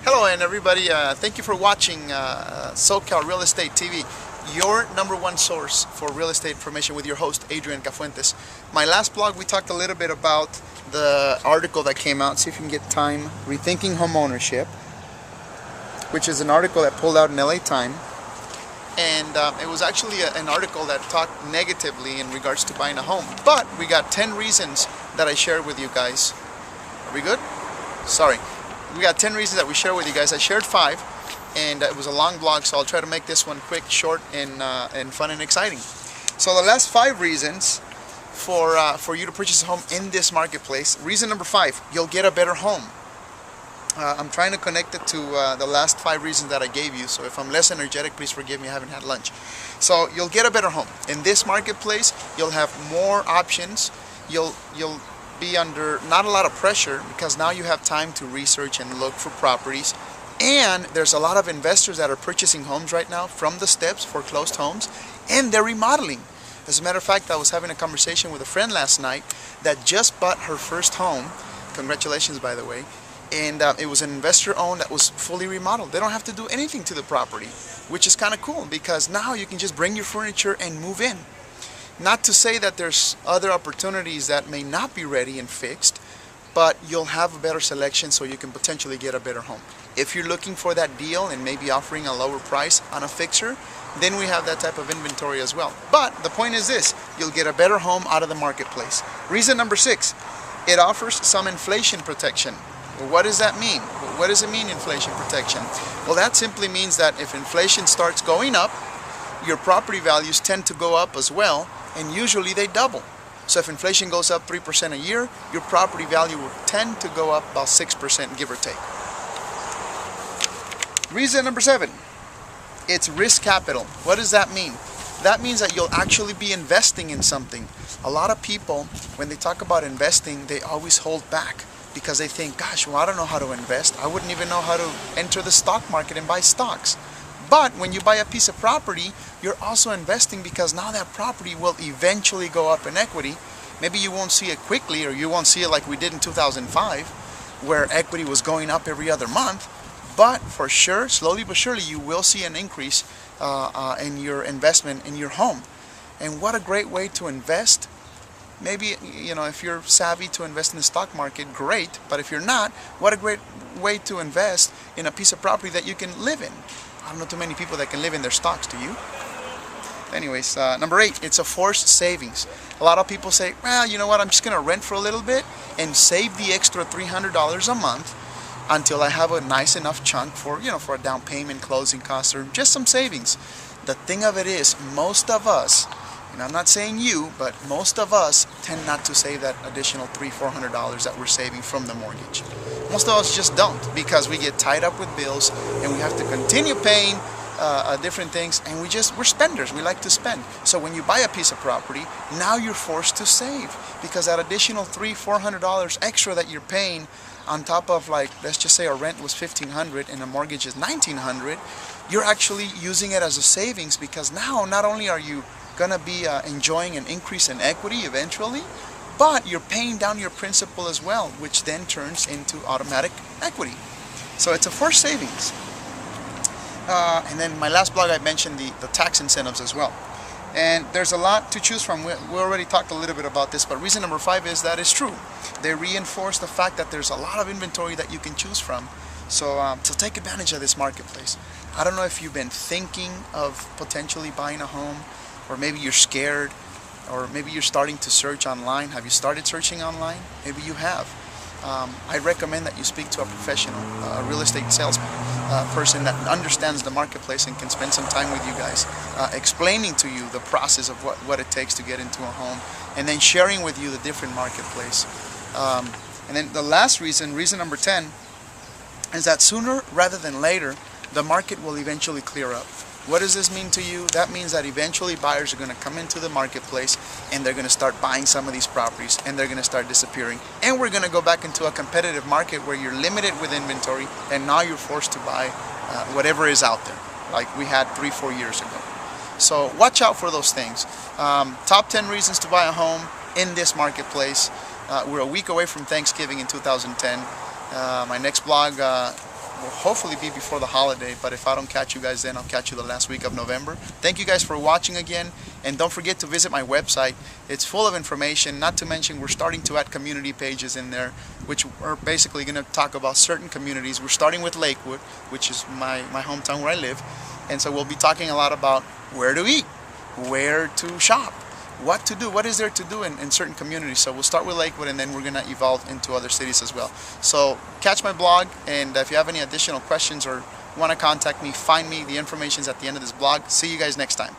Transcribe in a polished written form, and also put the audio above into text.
Hello and everybody, thank you for watching SoCal Real Estate TV, your #1 source for real estate information with your host Adrian Cafuentes. My last blog we talked a little bit about the article that came out, see if you can get time, Rethinking Homeownership, which is an article that pulled out in LA Time, and it was actually an article that talked negatively in regards to buying a home, but we got 10 reasons that I shared with you guys. Are we good? Sorry. We got 10 reasons that we share with you guys. I shared 5, and it was a long blog, so I'll try to make this one quick, short, and fun and exciting. So the last 5 reasons for you to purchase a home in this marketplace. Reason number 5, you'll get a better home. I'm trying to connect it to the last 5 reasons that I gave you, so if I'm less energetic, please forgive me, I haven't had lunch. So you'll get a better home. In this marketplace, you'll have more options. You'll be under not a lot of pressure because now you have time to research and look for properties, and there's a lot of investors that are purchasing homes right now from the steps, foreclosed homes, and they're remodeling. As a matter of fact, I was having a conversation with a friend last night that just bought her first home. Congratulations, by the way. And it was an investor owned that was fully remodeled. They don't have to do anything to the property, which is kind of cool because now you can just bring your furniture and move in. Not to say that there's other opportunities that may not be ready and fixed, but you'll have a better selection so you can potentially get a better home. If you're looking for that deal and maybe offering a lower price on a fixer, then we have that type of inventory as well. But the point is this, you'll get a better home out of the marketplace. Reason number 6, it offers some inflation protection. Well, what does that mean? What does it mean, inflation protection? Well, that simply means that if inflation starts going up, your property values tend to go up as well, and usually they double. So if inflation goes up 3% a year, your property value will tend to go up about 6%, give or take. Reason number 7, it's risk capital. What does that mean? That means that you'll actually be investing in something. A lot of people, when they talk about investing, they always hold back because they think, gosh, well, I don't know how to invest. I wouldn't even know how to enter the stock market and buy stocks. But when you buy a piece of property, you're also investing because now that property will eventually go up in equity. Maybe you won't see it quickly, or you won't see it like we did in 2005, where equity was going up every other month. But for sure, slowly but surely, you will see an increase in your investment in your home. And what a great way to invest. Maybe, you know, if you're savvy to invest in the stock market, great. But if you're not, what a great way to invest in a piece of property that you can live in. I don't know too many people that can live in their stocks, do you? Anyways, number 8, it's a forced savings. A lot of people say, well, you know what, I'm just going to rent for a little bit and save the extra $300 a month until I have a nice enough chunk for, you know, for a down payment, closing costs, or just some savings. The thing of it is, most of us, and I'm not saying you, but most of us tend not to save that additional $300-400 that we're saving from the mortgage. Most of us just don't, because we get tied up with bills and we have to continue paying different things, and we're spenders. We like to spend. So when you buy a piece of property, now you're forced to save, because that additional $300-400 extra that you're paying on top of, like, let's just say our rent was $1,500 and the mortgage is $1,900, you're actually using it as a savings, because now not only are you gonna be enjoying an increase in equity eventually, but you're paying down your principal as well, which then turns into automatic equity. So it's a forced savings. And then my last blog I mentioned the tax incentives as well. And there's a lot to choose from. We already talked a little bit about this, but reason number 5 is that it's true. They reinforce the fact that there's a lot of inventory that you can choose from. So take advantage of this marketplace. I don't know if you've been thinking of potentially buying a home, or maybe you're scared, or maybe you're starting to search online. Have you started searching online? Maybe you have. I recommend that you speak to a professional, a real estate sales person that understands the marketplace and can spend some time with you guys, explaining to you the process of what it takes to get into a home, and then sharing with you the different marketplace. And then the last reason number 10, is that sooner rather than later, the market will eventually clear up. What does this mean to you? That means that eventually buyers are going to come into the marketplace and they're going to start buying some of these properties, and they're going to start disappearing. And we're going to go back into a competitive market where you're limited with inventory, and now you're forced to buy whatever is out there, like we had 3-4 years ago. So watch out for those things. Top 10 reasons to buy a home in this marketplace. We're a week away from Thanksgiving in 2010. My next blog will hopefully be before the holiday, but if I don't catch you guys then, I'll catch you the last week of November. Thank you guys for watching again, and don't forget to visit my website. It's full of information, not to mention we're starting to add community pages in there, which are basically going to talk about certain communities. We're starting with Lakewood, which is my hometown where I live, and so we'll be talking a lot about where to eat, where to shop, what to do, what is there to do in certain communities. So we'll start with Lakewood, and then we're going to evolve into other cities as well. So catch my blog, and if you have any additional questions or want to contact me, find me. The information is at the end of this blog. See you guys next time.